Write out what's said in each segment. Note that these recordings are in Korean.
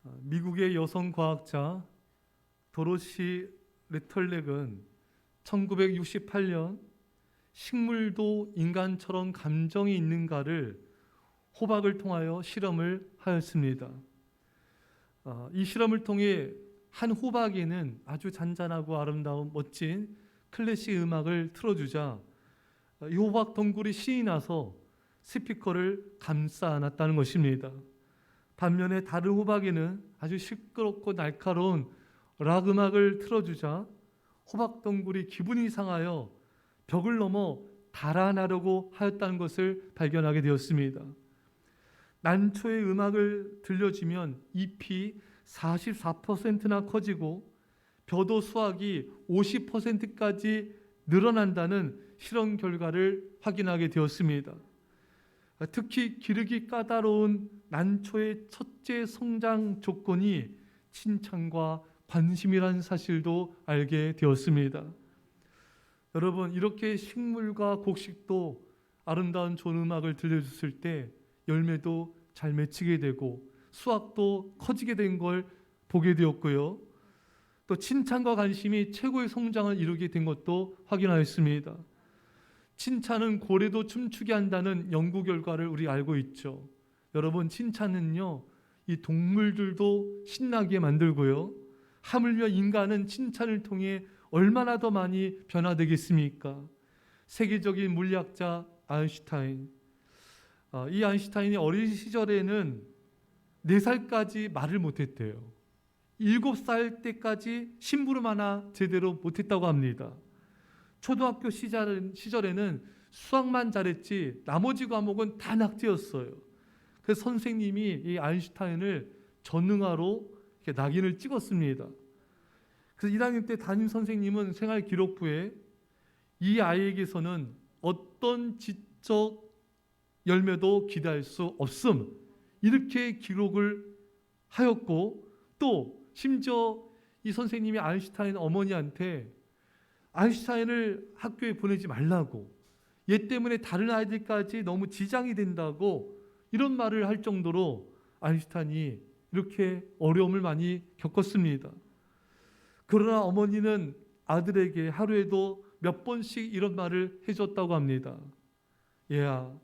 미국의 여성 과학자 도로시 레털렉은 1968년 식물도 인간처럼 감정이 있는가를 호박을 통하여 실험을 하였습니다. 이 실험을 통해 한 호박에는 아주 잔잔하고 아름다운 멋진 클래식 음악을 틀어주자 이 호박 덩굴이 신이 나서 스피커를 감싸 안았다는 것입니다. 반면에 다른 호박에는 아주 시끄럽고 날카로운 락 음악을 틀어주자 호박 덩굴이 기분이 상하여 벽을 넘어 달아나려고 하였다는 것을 발견하게 되었습니다. 난초의 음악을 들려주면 잎이 44%나 커지고 벼도 수확이 50%까지 늘어난다는 실험 결과를 확인하게 되었습니다. 특히 기르기 까다로운 난초의 첫째 성장 조건이 칭찬과 관심이라는 사실도 알게 되었습니다. 여러분, 이렇게 식물과 곡식도 아름다운 좋은 음악을 들려줬을 때 열매도 잘 맺히게 되고 수확도 커지게 된 걸 보게 되었고요. 또 칭찬과 관심이 최고의 성장을 이루게 된 것도 확인하였습니다. 칭찬은 고래도 춤추게 한다는 연구 결과를 우리 알고 있죠. 여러분, 칭찬은요, 이 동물들도 신나게 만들고요. 하물며 인간은 칭찬을 통해 얼마나 더 많이 변화되겠습니까? 세계적인 물리학자 아인슈타인. 이 아인슈타인이 어린 시절에는 4살까지 말을 못했대요. 7살 때까지 심부름 하나 제대로 못했다고 합니다. 초등학교 시절에는 수학만 잘했지 나머지 과목은 다 낙제였어요. 그래서 선생님이 이 아인슈타인을 전능아로 이렇게 낙인을 찍었습니다. 그래서 1학년 때 담임 선생님은 생활 기록부에 이 아이에게서는 어떤 지적 열매도 기대할 수 없음, 이렇게 기록을 하였고, 또 심지어 이 선생님이 아인슈타인 어머니한테 아인슈타인을 학교에 보내지 말라고, 얘 때문에 다른 아이들까지 너무 지장이 된다고 이런 말을 할 정도로 아인슈타인이 이렇게 어려움을 많이 겪었습니다. 그러나 어머니는 아들에게 하루에도 몇 번씩 이런 말을 해줬다고 합니다. 얘야,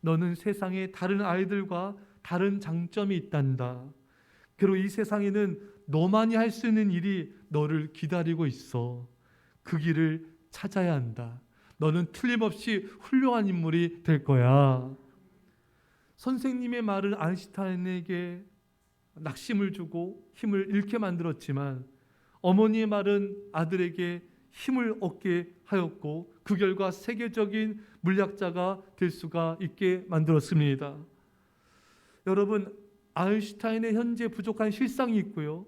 너는 세상에 다른 아이들과 다른 장점이 있단다. 그리고 이 세상에는 너만이 할 수 있는 일이 너를 기다리고 있어. 그 길을 찾아야 한다. 너는 틀림없이 훌륭한 인물이 될 거야. 선생님의 말은 아인슈타인에게 낙심을 주고 힘을 잃게 만들었지만 어머니의 말은 아들에게 힘을 얻게 하였고 그 결과 세계적인 물리학자가 될 수가 있게 만들었습니다. 여러분, 아인슈타인의 현재 부족한 실상이 있고요.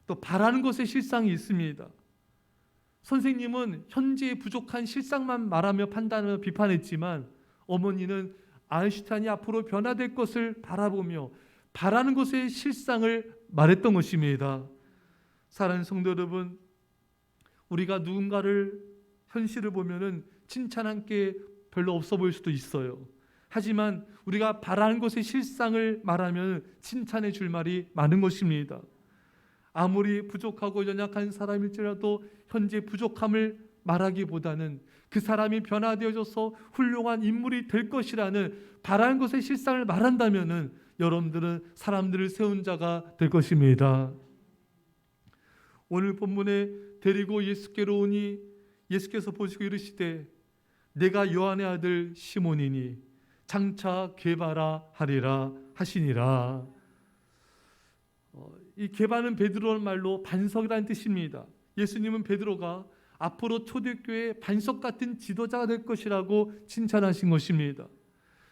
또 바라는 것의 실상이 있습니다. 선생님은 현재의 부족한 실상만 말하며 판단하며 비판했지만 어머니는 아인슈타인이 앞으로 변화될 것을 바라보며 바라는 것의 실상을 말했던 것입니다. 사랑하는 성도 여러분, 우리가 누군가를 현실을 보면은 칭찬한 게 별로 없어 보일 수도 있어요. 하지만 우리가 바라는 것의 실상을 말하면 칭찬해 줄 말이 많은 것입니다. 아무리 부족하고 연약한 사람일지라도 현재 부족함을 말하기보다는 그 사람이 변화되어져서 훌륭한 인물이 될 것이라는 바라는 것의 실상을 말한다면은 여러분들은 사람들을 세운 자가 될 것입니다. 오늘 본문에 데리고 예수께로 오니 예수께서 보시고 이르시되 내가 요한의 아들 시몬이니 장차 게바라 하리라 하시니라. 이 게바는 베드로의 말로 반석이라는 뜻입니다. 예수님은 베드로가 앞으로 초대교회의 반석 같은 지도자가 될 것이라고 칭찬하신 것입니다.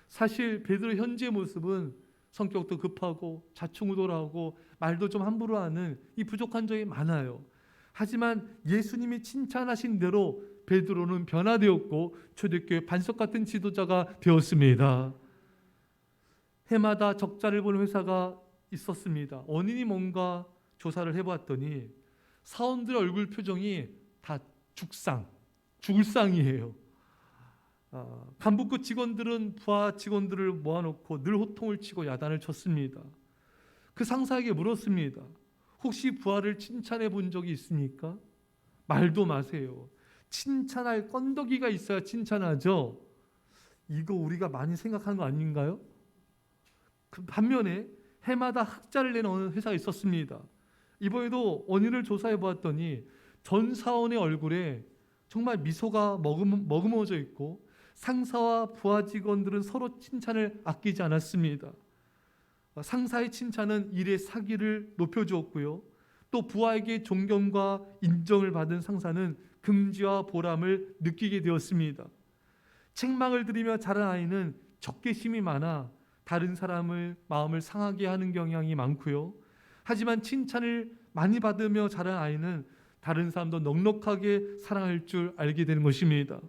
사실 베드로 현재 모습은 성격도 급하고 좌충우돌하고 말도 좀 함부로 하는 이 부족한 점이 많아요. 하지만 예수님이 칭찬하신 대로 베드로는 변화되었고 초대교회 반석 같은 지도자가 되었습니다. 해마다 적자를 보는 회사가 있었습니다. 원인이 뭔가 조사를 해봤더니 사원들의 얼굴 표정이 다 죽을 상이에요. 간부급 직원들은 부하 직원들을 모아놓고 늘 호통을 치고 야단을 쳤습니다. 그 상사에게 물었습니다. 혹시 부하를 칭찬해 본 적이 있습니까? 말도 마세요. 칭찬할 건더기가 있어야 칭찬하죠. 이거 우리가 많이 생각하는 거 아닌가요? 그 반면에 해마다 흑자를 내는 어느 회사가 있었습니다. 이번에도 원인을 조사해 보았더니 전 사원의 얼굴에 정말 미소가 머금어져 있고 상사와 부하 직원들은 서로 칭찬을 아끼지 않았습니다. 상사의 칭찬은 일의 사기를 높여주었고요. 또 부하에게 존경과 인정을 받은 상사는 긍지와 보람을 느끼게 되었습니다. 책망을 들으며 자란 아이는 적개심이 많아 다른 사람의 마음을 상하게 하는 경향이 많고요. 하지만 칭찬을 많이 받으며 자란 아이는 다른 사람도 넉넉하게 사랑할 줄 알게 되는 것입니다.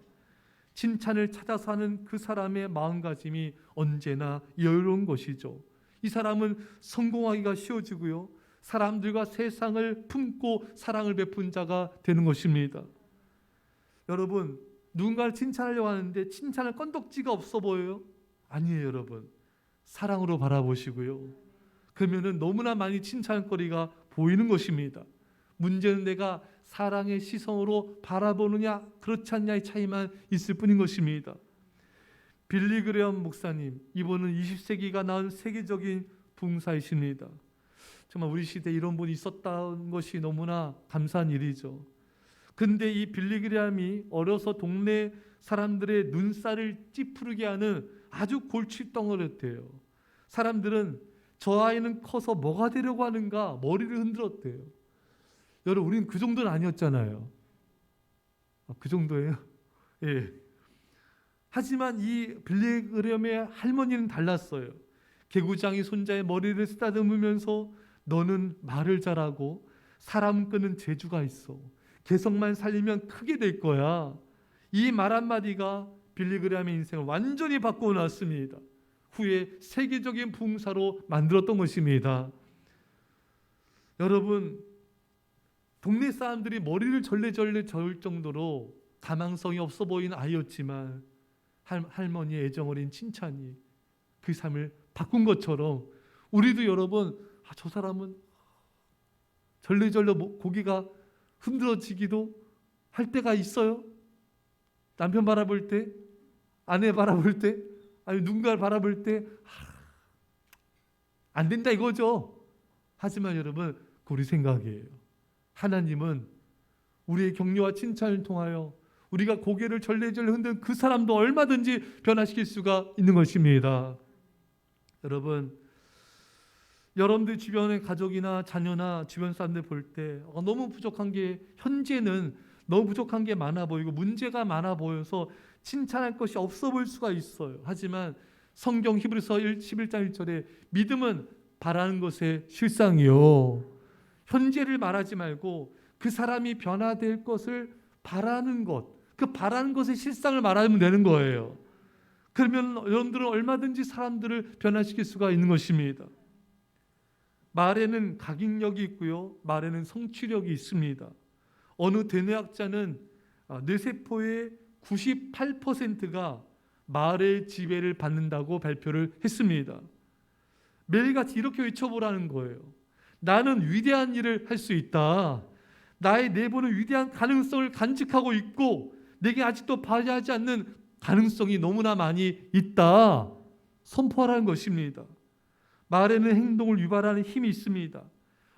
칭찬을 찾아서 하는 그 사람의 마음가짐이 언제나 여유로운 것이죠. 이 사람은 성공하기가 쉬워지고요. 사람들과 세상을 품고 사랑을 베푼 자가 되는 것입니다. 여러분, 누군가를 칭찬하려고 하는데 칭찬할 건덕지가 없어 보여요? 아니에요, 여러분. 사랑으로 바라보시고요. 그러면은 너무나 많이 칭찬거리가 보이는 것입니다. 문제는 내가 사랑의 시선으로 바라보느냐 그렇지 않냐의 차이만 있을 뿐인 것입니다. 빌리 그레엄 목사님, 이분은 20세기가 낳은 세계적인 부흥사이십니다. 정말 우리 시대에 이런 분이 있었다는 것이 너무나 감사한 일이죠. 근데 이 빌리 그레엄이 어려서 동네 사람들의 눈살을 찌푸르게 하는 아주 골칫덩어리였대요. 사람들은 저 아이는 커서 뭐가 되려고 하는가 머리를 흔들었대요. 여러분, 우리는 그 정도는 아니었잖아요. 그 정도예요? 예. 하지만 이 빌리 그레엄의 할머니는 달랐어요. 개구장이 손자의 머리를 쓰다듬으면서 너는 말을 잘하고 사람 끄는 재주가 있어. 개성만 살리면 크게 될 거야. 이 말 한마디가 빌리 그레엄의 인생을 완전히 바꾸어 놨습니다. 후에 세계적인 부흥사로 만들었던 것입니다. 여러분, 동네 사람들이 머리를 절레절레 저을 정도로 가망성이 없어 보이는 아이였지만 할머니의 애정어린 칭찬이 그 삶을 바꾼 것처럼 우리도 여러분, 저 사람은 절레절레 고개가 흔들어지기도 할 때가 있어요. 남편 바라볼 때, 아내 바라볼 때, 아니 누군가를 바라볼 때 안 된다 이거죠. 하지만 여러분, 우리 생각이에요. 하나님은 우리의 격려와 칭찬을 통하여 우리가 고개를 절레절레 흔든 그 사람도 얼마든지 변화시킬 수가 있는 것입니다. 여러분, 여러분들 주변의 가족이나 자녀나 주변 사람들 볼 때 너무 부족한 게, 현재는 너무 부족한 게 많아 보이고 문제가 많아 보여서 칭찬할 것이 없어 보일 수가 있어요. 하지만 성경 히브리서 11장 1절에 믿음은 바라는 것의 실상이요. 현재를 말하지 말고 그 사람이 변화될 것을 바라는 것, 그 바라는 것의 실상을 말하면 되는 거예요. 그러면 여러분들은 얼마든지 사람들을 변화시킬 수가 있는 것입니다. 말에는 각인력이 있고요. 말에는 성취력이 있습니다. 어느 대뇌학자는 뇌세포의 98%가 말의 지배를 받는다고 발표를 했습니다. 매일같이 이렇게 외쳐보라는 거예요. 나는 위대한 일을 할 수 있다. 나의 내부는 위대한 가능성을 간직하고 있고 내게 아직도 발휘하지 않는 가능성이 너무나 많이 있다. 선포하라는 것입니다. 말에는 행동을 유발하는 힘이 있습니다.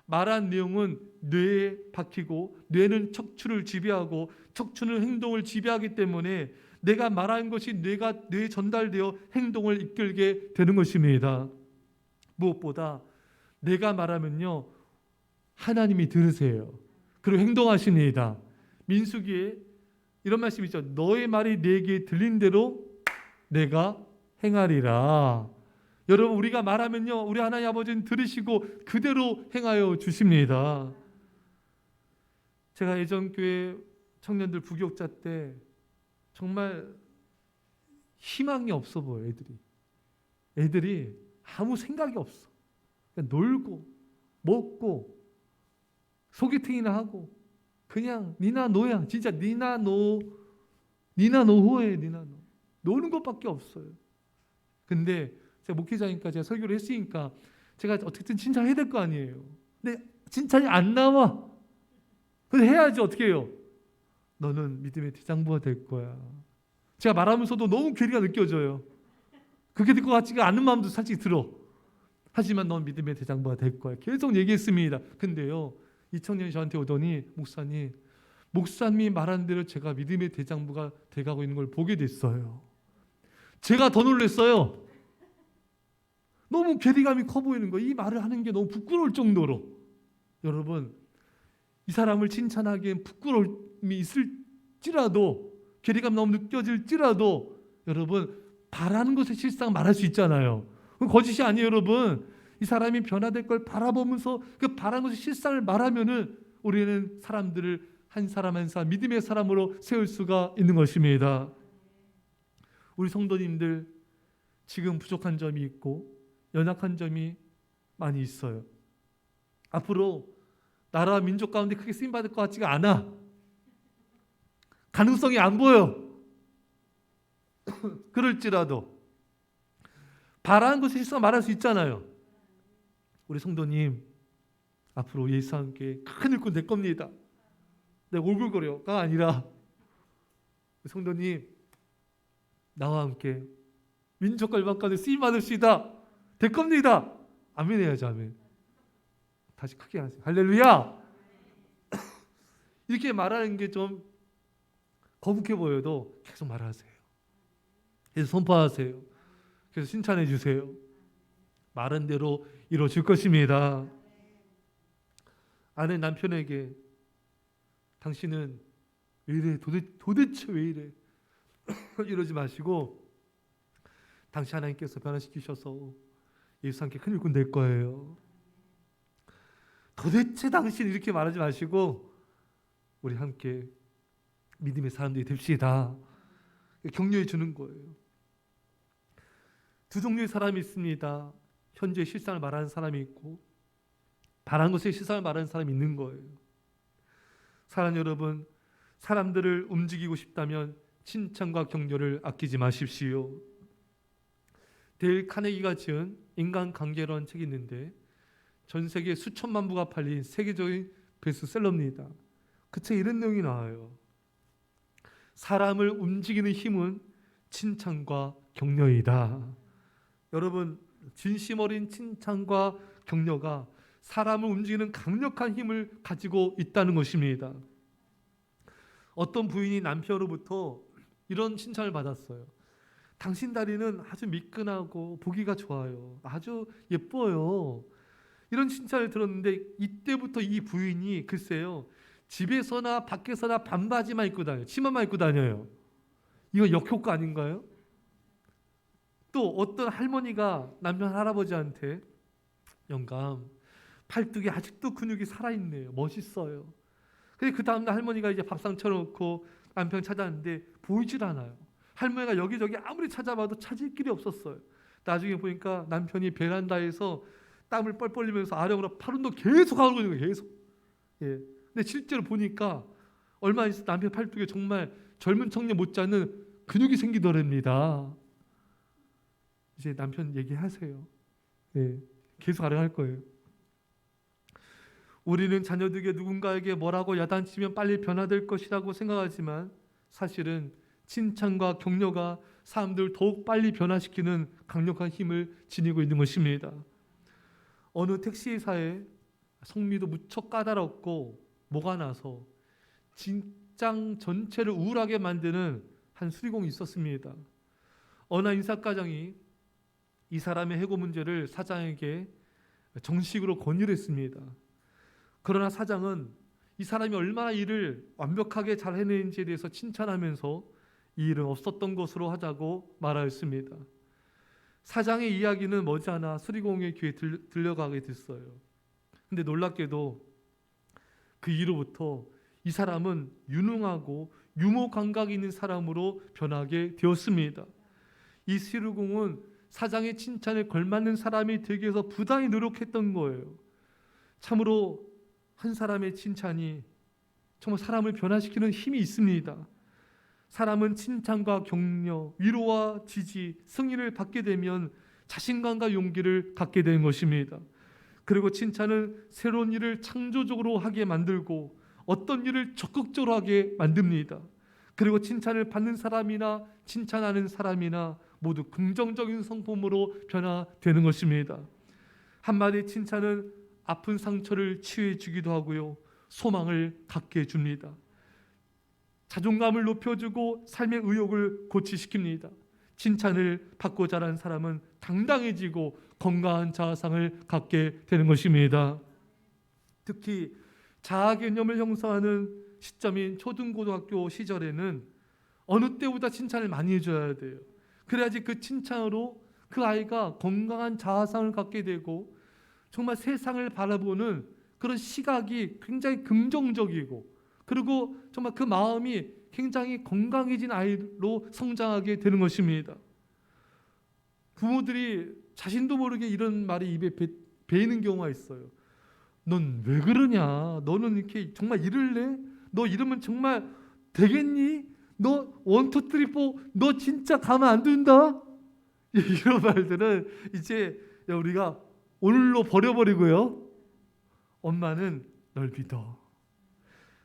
말한 내용은 뇌에 박히고 뇌는 척추를 지배하고 척추는 행동을 지배하기 때문에 내가 말하는 것이 뇌에 전달되어 행동을 이끌게 되는 것입니다. 무엇보다 내가 말하면요, 하나님이 들으세요. 그리고 행동하십니다. 민수기에 이런 말씀이 있죠. 너의 말이 내게 들린 대로 내가 행하리라. 여러분, 우리가 말하면요, 우리 하나님 아버지는 들으시고 그대로 행하여 주십니다. 제가 예전 교회 청년들 부교육자 때 정말 희망이 없어 보여요. 애들이 아무 생각이 없어. 그냥 놀고 먹고 소개팅이나 하고 그냥 니나 노야. 진짜 니나 노호예요. 니나 노. 노는 것밖에 없어요. 근데 제가 목회자니까 제가 설교를 했으니까 제가 어떻게든 칭찬해야 될 거 아니에요. 근데 칭찬이 안 나와. 근데 해야지. 어떻게 해요? 너는 믿음의 대장부가 될 거야. 제가 말하면서도 너무 괴리가 느껴져요. 그렇게 될 것 같지가 않은 마음도 솔직히 들어. 하지만 넌 믿음의 대장부가 될 거야. 계속 얘기했습니다. 근데요, 이 청년이 저한테 오더니 목사님이 말한 대로 제가 믿음의 대장부가 돼가고 있는 걸 보게 됐어요. 제가 더 놀랐어요. 너무 괴리감이 커 보이는 거예요. 이 말을 하는 게 너무 부끄러울 정도로. 여러분, 이 사람을 칭찬하기엔 부끄러움이 있을지라도, 괴리감 너무 느껴질지라도, 여러분, 바라는 것의 실상 말할 수 있잖아요. 그건 거짓이 아니에요, 여러분. 이 사람이 변화될 걸 바라보면서 그 바라는 것의 실상을 말하면은 우리는 사람들을 한 사람 한 사람 믿음의 사람으로 세울 수가 있는 것입니다. 우리 성도님들 지금 부족한 점이 있고 연약한 점이 많이 있어요. 앞으로 나라와 민족 가운데 크게 쓰임받을 것 같지가 않아. 가능성이 안 보여. 그럴지라도 바라는 것을 실상 말할 수 있잖아요. 우리 성도님, 앞으로 예수와 함께 큰 일꾼 될 겁니다. 내가 올글거려가 아니라 성도님, 나와 함께 민족과 일반 가운데 쓰임받읍시다. 될 겁니다. 아멘 해야죠. 아멘. 다시 크게 하세요. 할렐루야. 이렇게 말하는 게 좀 거북해 보여도 계속 말하세요. 계속 선포하세요. 그래서 칭찬해 주세요. 말한 대로 이루어질 것입니다. 아내 남편에게 당신은 왜 이래? 도대체 왜 이래? 이러지 마시고, 당신 하나님께서 변화시키셔서 예수 함께 큰 일꾼 될 거예요. 도대체 당신 이렇게 말하지 마시고, 우리 함께 믿음의 사람들이 됩시다. 격려해 주는 거예요. 두 종류의 사람이 있습니다. 현재 실상을 말하는 사람이 있고 바라는 것의 실상을 말하는 사람이 있는 거예요. 사랑하는 여러분, 사람들을 움직이고 싶다면 칭찬과 격려를 아끼지 마십시오. 데일 카네기가 지은 인간관계라는 책이 있는데 전 세계 수천만 부가 팔린 세계적인 베스트셀러입니다. 그 책에 이런 내용이 나와요. 사람을 움직이는 힘은 칭찬과 격려이다. 여러분, 진심 어린 칭찬과 격려가 사람을 움직이는 강력한 힘을 가지고 있다는 것입니다. 어떤 부인이 남편으로부터 이런 칭찬을 받았어요. 당신 다리는 아주 미끈하고 보기가 좋아요. 아주 예뻐요. 이런 칭찬을 들었는데 이때부터 이 부인이 글쎄요, 집에서나 밖에서나 반바지만 입고 다녀요. 치마만 입고 다녀요. 이거 역효과 아닌가요? 또 어떤 할머니가 남편 할아버지한테 영감, 팔뚝에 아직도 근육이 살아있네요. 멋있어요. 근데 그 다음날 할머니가 이제 밥상 차려놓고 남편 찾았는데 보이질 않아요. 할머니가 여기저기 아무리 찾아봐도 찾을 길이 없었어요. 나중에 보니까 남편이 베란다에서 땀을 뻘뻘 흘리면서 아령으로 팔 운동 계속 하고 있는 거예요. 계속. 예. 근데 실제로 보니까 얼마 있어 남편 팔뚝에 정말 젊은 청년 못지않은 근육이 생기더랍니다. 이제 남편 얘기하세요. 예. 계속 아령할 거예요. 우리는 자녀들에게 누군가에게 뭐라고 야단치면 빨리 변화될 것이라고 생각하지만 사실은 칭찬과 격려가 사람들을 더욱 빨리 변화시키는 강력한 힘을 지니고 있는 것입니다. 어느 택시회사에 성미도 무척 까다롭고 뭐가 나서 직장 전체를 우울하게 만드는 한 수리공이 있었습니다. 어느 인사과장이 이 사람의 해고 문제를 사장에게 정식으로 건의를 했습니다. 그러나 사장은 이 사람이 얼마나 일을 완벽하게 잘 해내는지에 대해서 칭찬하면서 이 일은 없었던 것으로 하자고 말하였습니다. 사장의 이야기는 머지않아 수리공의 귀에 들려가게 됐어요. 근데 놀랍게도 그 이후로부터 이 사람은 유능하고 유머 감각이 있는 사람으로 변하게 되었습니다. 이 수리공은 사장의 칭찬에 걸맞는 사람이 되기 위해서 부단히 노력했던 거예요. 참으로 한 사람의 칭찬이 정말 사람을 변화시키는 힘이 있습니다. 사람은 칭찬과 격려, 위로와 지지, 승인을 받게 되면 자신감과 용기를 갖게 되는 것입니다. 그리고 칭찬은 새로운 일을 창조적으로 하게 만들고 어떤 일을 적극적으로 하게 만듭니다. 그리고 칭찬을 받는 사람이나 칭찬하는 사람이나 모두 긍정적인 성품으로 변화되는 것입니다. 한마디 칭찬은 아픈 상처를 치유해 주기도 하고요, 소망을 갖게 해줍니다. 자존감을 높여주고 삶의 의욕을 고취시킵니다. 칭찬을 받고 자란 사람은 당당해지고 건강한 자아상을 갖게 되는 것입니다. 특히 자아 개념을 형성하는 시점인 초등고등학교 시절에는 어느 때보다 칭찬을 많이 해줘야 돼요. 그래야지 그 칭찬으로 그 아이가 건강한 자아상을 갖게 되고 정말 세상을 바라보는 그런 시각이 굉장히 긍정적이고, 그리고 정말 그 마음이 굉장히 건강해진 아이로 성장하게 되는 것입니다. 부모들이 자신도 모르게 이런 말이 입에 배이는 경우가 있어요. 넌 왜 그러냐? 너는 이렇게 정말 이럴래? 너 이러면 정말 되겠니? 너 1, 2, 3, 4 너 진짜 가면 안 된다? 이런 말들은 이제 우리가 오늘로 버려버리고요, 엄마는 널 믿어.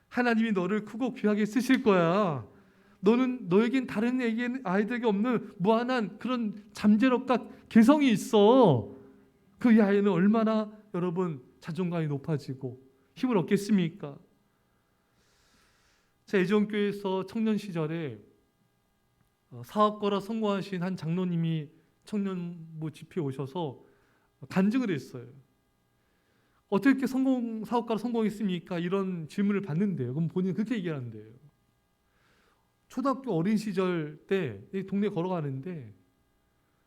하나님이 너를 크고 귀하게 쓰실 거야. 너에겐 다른 아이들에게 없는 무한한 그런 잠재력과 개성이 있어. 그 아이는 얼마나 여러분 자존감이 높아지고 힘을 얻겠습니까? 제 애정교회에서 청년 시절에 사업가라 성공하신 한 장로님이 청년부 집회에 오셔서 간증을 했어요. 어떻게 사업가로 성공했습니까? 이런 질문을 받는데요. 그럼 본인은 그렇게 얘기하는데요. 초등학교 어린 시절 때 동네 걸어가는데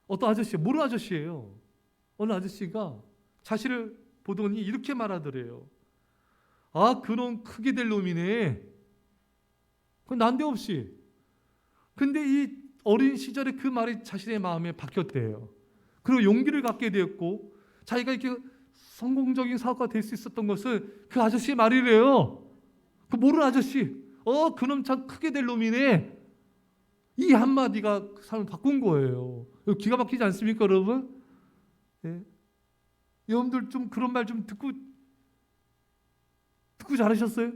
어떤 아저씨, 모르는 아저씨예요. 어느 아저씨가 자신을 보더니 이렇게 말하더래요. 아, 그런 크게 될 놈이네. 그건 난데없이. 근데 이 어린 시절에 그 말이 자신의 마음에 박혔대요. 그리고 용기를 갖게 되었고, 자기가 이렇게 성공적인 사업가 될 수 있었던 것은 그 아저씨의 말이래요. 그 모르는 아저씨, 그놈 참 크게 될 놈이네. 이 한마디가 그 사람을 바꾼 거예요. 기가 막히지 않습니까, 여러분? 예. 여러분들 좀 그런 말 좀 듣고 잘하셨어요?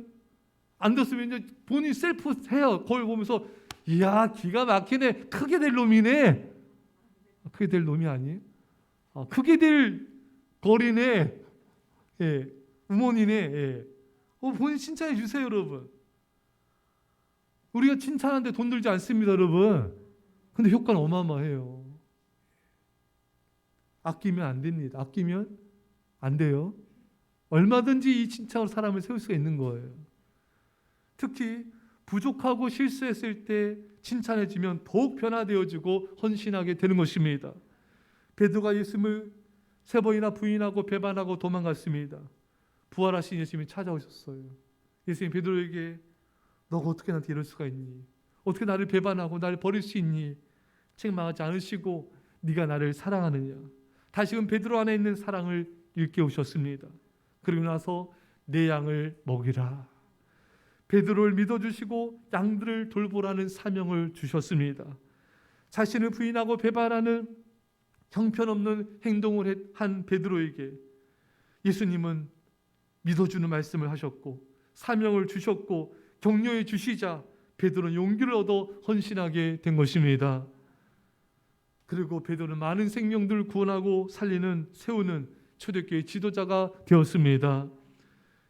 안 됐으면 이제 본인 셀프 해요. 거울 보면서 이야, 기가 막히네. 크게 될 놈이네. 크게 될 놈이 아니에요? 크게 될 거리네. 예. 우먼이네. 예. 본인 칭찬해 주세요, 여러분. 우리가 칭찬하는데 돈 들지 않습니다, 여러분. 근데 효과는 어마어마해요. 아끼면 안 됩니다. 아끼면 안 돼요. 얼마든지 이 칭찬으로 사람을 세울 수가 있는 거예요. 특히 부족하고 실수했을 때 칭찬해주면 더욱 변화되어지고 헌신하게 되는 것입니다. 베드로가 예수님을 3번이나 부인하고 배반하고 도망갔습니다. 부활하신 예수님이 찾아오셨어요. 예수님이 베드로에게 너가 어떻게 나한테 이럴 수가 있니? 어떻게 나를 배반하고 나를 버릴 수 있니? 책망하지 않으시고 네가 나를 사랑하느냐? 다시금 베드로 안에 있는 사랑을 일깨우셨습니다. 그리고 나서 내 양을 먹이라. 베드로를 믿어주시고 양들을 돌보라는 사명을 주셨습니다. 자신을 부인하고 배반하는 형편없는 행동을 한 베드로에게 예수님은 믿어주는 말씀을 하셨고 사명을 주셨고 격려해 주시자 베드로는 용기를 얻어 헌신하게 된 것입니다. 그리고 베드로는 많은 생명들을 구원하고 세우는 초대교회 지도자가 되었습니다.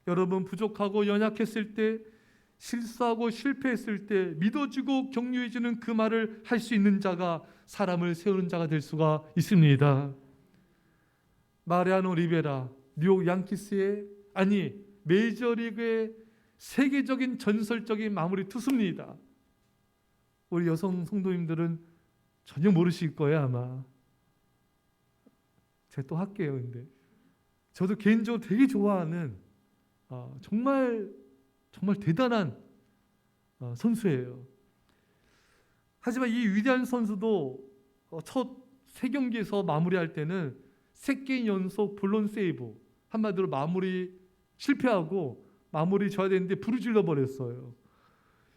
여러분, 부족하고 연약했을 때, 실수하고 실패했을 때 믿어주고 격려해주는 그 말을 할 수 있는 자가 사람을 세우는 자가 될 수가 있습니다. 마리아노 리베라, 뉴욕 양키스의 메이저리그의 세계적인 전설적인 마무리 투수입니다. 우리 여성 성도님들은 전혀 모르실 거예요, 아마. 제가 또 할게요. 근데 저도 개인적으로 되게 좋아하는 정말 대단한 선수예요. 하지만 이 위대한 선수도 첫 3경기에서 마무리할 때는 3게임 연속 블론 세이브, 한마디로 마무리 실패하고 마무리 져야 되는데 부르질러 버렸어요.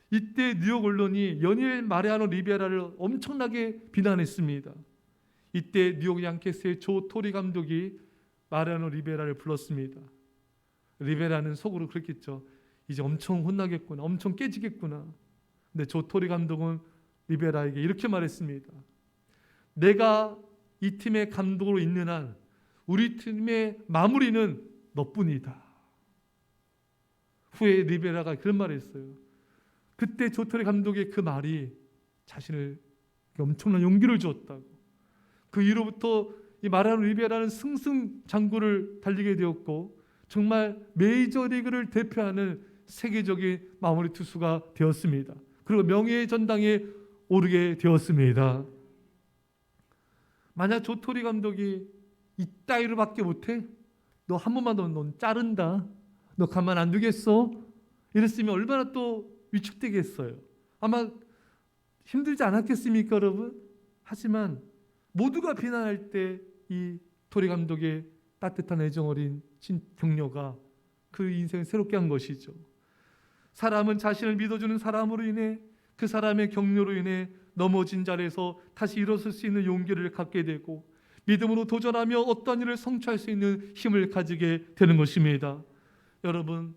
이때 뉴욕 언론이 연일 마리아노 리베라를 엄청나게 비난했습니다. 이때 뉴욕 양키스의 조 토리 감독이 마리아노 리베라를 불렀습니다. 리베라는 속으로 그랬겠죠. 이제 엄청 혼나겠구나, 엄청 깨지겠구나. 근데 조 토리 감독은 리베라에게 이렇게 말했습니다. 내가 이 팀의 감독으로 있는 한 우리 팀의 마무리는 너뿐이다. 후에 리베라가 그런 말을 했어요. 그때 조 토리 감독의 그 말이 자신을 엄청난 용기를 주었다고. 그 이후로부터 이 마리아노 리베라는 승승장구를 달리게 되었고 정말 메이저리그를 대표하는 세계적인 마무리 투수가 되었습니다. 그리고 명예의 전당에 오르게 되었습니다. 만약 조 토리 감독이 이따위로밖에 못해? 너 한 번만 더 넌 자른다. 너 가만 안 두겠어? 이랬으면 얼마나 또 위축되겠어요. 아마 힘들지 않았겠습니까, 여러분? 하지만 모두가 비난할 때 이 토리 감독의 따뜻한 애정 어린 격려가 그 인생을 새롭게 한 것이죠. 사람은 자신을 믿어주는 사람으로 인해 그 사람의 격려로 인해 넘어진 자리에서 다시 일어설 수 있는 용기를 갖게 되고 믿음으로 도전하며 어떤 일을 성취할 수 있는 힘을 가지게 되는 것입니다. 여러분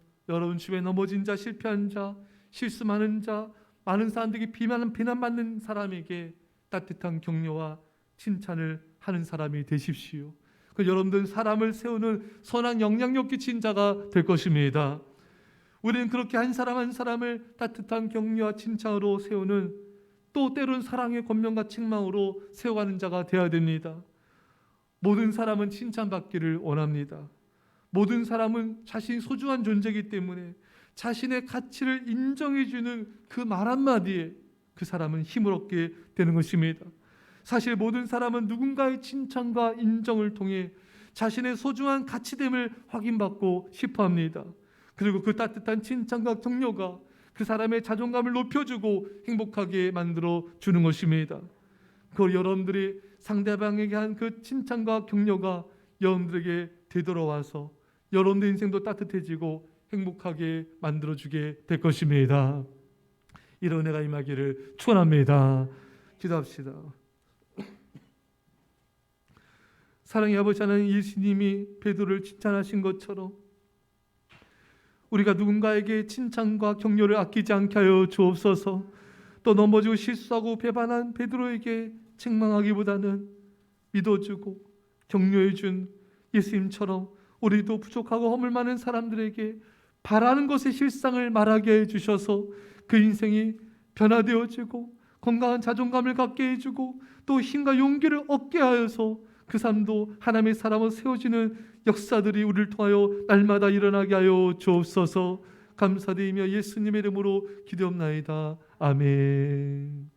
주변에 넘어진 자, 실패한 자, 실수 많은 자, 많은 사람들에게 비난받는 사람에게 따뜻한 격려와 칭찬을 하는 사람이 되십시오. 여러분들 사람을 세우는 선한 영향력 끼친 자가 될 것입니다. 우리는 그렇게 한 사람 한 사람을 따뜻한 격려와 칭찬으로 세우는, 또 때로는 사랑의 권면과 책망으로 세워가는 자가 되어야 됩니다. 모든 사람은 칭찬받기를 원합니다. 모든 사람은 자신이 소중한 존재이기 때문에 자신의 가치를 인정해주는 그 말 한마디에 그 사람은 힘을 얻게 되는 것입니다. 사실 모든 사람은 누군가의 칭찬과 인정을 통해 자신의 소중한 가치됨을 확인받고 싶어합니다. 그리고 그 따뜻한 칭찬과 격려가 그 사람의 자존감을 높여주고 행복하게 만들어 주는 것입니다. 그 여러분들이 상대방에게 한 그 칭찬과 격려가 여러분들에게 되돌아와서 여러분들 인생도 따뜻해지고 행복하게 만들어주게 될 것입니다. 이런 은혜가 임하기를 축원합니다. 기도합시다. 사랑의 아버지 하나님, 예수님이 베드로를 칭찬하신 것처럼 우리가 누군가에게 칭찬과 격려를 아끼지 않게 하여 주옵소서. 또 넘어지고 실수하고 배반한 베드로에게 책망하기보다는 믿어주고 격려해준 예수님처럼 우리도 부족하고 허물 많은 사람들에게 바라는 것의 실상을 말하게 해주셔서 그 인생이 변화되어지고 건강한 자존감을 갖게 해주고 또 힘과 용기를 얻게 하여서 그 삶도 하나님의 사람으로 세워지는 역사들이 우리를 통하여 날마다 일어나게 하여 주옵소서. 감사드리며 예수님의 이름으로 기도옵나이다. 아멘.